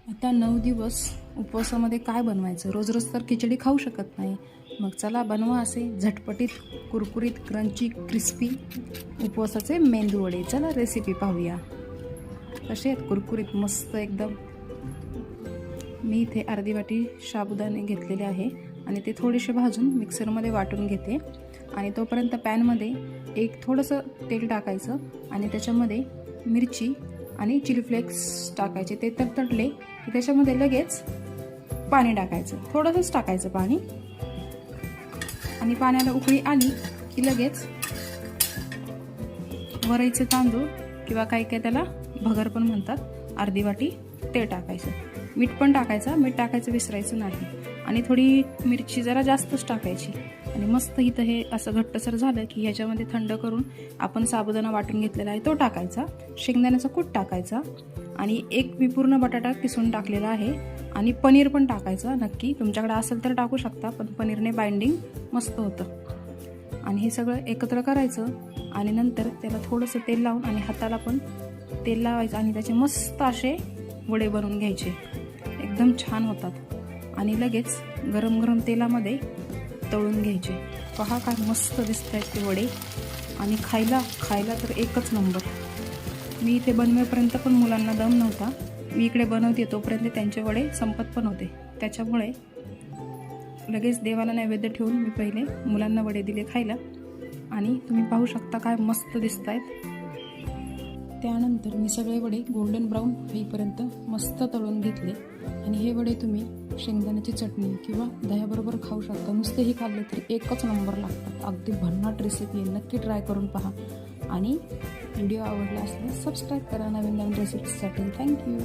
आता 9 दिवस उपवासामध्ये काय बनवायचं? रोज रोज तर खिचडी खाऊ शकत नाही. मग चला बनवा असे झटपटीत, कुरकुरीत, क्रंची, क्रिस्पी उपवासाचे मेंदू वडे. चला रेसिपी पाहूया. कसे आहेत? कुरकुरीत मस्त एकदम. मी इथे अर्धी वाटी साबुदाणे घेतलेले आहे आणि ते थोडेसे भाजून मिक्सरमध्ये वाटून घेते. आणि तोपर्यंत पॅनमध्ये एक थोडंसं तेल टाकायचं आणि त्याच्यामध्ये मिरची आणि चिली फ्लेक्स टाकायचे. ते तडतडले की त्याच्यामध्ये लगेच पाणी टाकायचं, थोडंसंच टाकायचं पाणी. आणि पाण्याला उकळी आली की लगेच वरईचे तांदूळ किंवा काही काही त्याला भगर पण म्हणतात, अर्धी वाटी ते टाकायचं. मीठ पण टाकायचं, मीठ टाकायचं विसरायचं नाही. आणि थोडी मिरची जरा जास्तच टाकायची. आणि मस्त इथं हे असं घट्टसर झालं की ह्याच्यामध्ये थंड करून आपण साबुदाणा वाटून घेतलेला आहे तो टाकायचा. शेंगदाण्याचा कूट टाकायचा आणि एक मी पूर्ण बटाटा किसून टाकलेला आहे. आणि पनीर पण टाकायचं. नक्की तुमच्याकडे असेल तर टाकू शकता, पण पनीरने बाइंडिंग मस्त होतं. आणि हे सगळं एकत्र करायचं आणि नंतर त्याला थोडंसं तेल लावून आणि हाताला पण तेल लावायचं आणि त्याचे मस्त असे वडे बनवून घ्यायचे. एकदम छान होतात. आणि लगेच गरम गरम तेलामध्ये तळून घ्यायचे. पहा काय मस्त दिसत आहेत ते वडे. आणि खायला तर एकच नंबर. मी इथे बनवेपर्यंत पण मुलांना दम नव्हता. मी इकडे बनवते तोपर्यंत त्यांचे वडे संपत पण होते. त्याच्यामुळे लगेच देवाला नैवेद्य ठेवून मी पहिले मुलांना वडे दिले खायला. आणि तुम्ही पाहू शकता काय मस्त दिसत आहेत. त्यानंतर मी सगळे वडे गोल्डन ब्राऊन होईपर्यंत मस्त तळून घेतले. आणि हे वडे तुम्ही शेंगदाण्याची चटणी किंवा दह्याबरोबर खाऊ शकता. नुसतेही खाल्ले तरी एकच नंबर लागतात. अगदी भन्नाट रेसिपी आहे, नक्की ट्राय करून पहा. आणि व्हिडिओ आवडला असल्यास सबस्क्राईब करा नवीन नवीन रेसिपीसाठी. थँक्यू.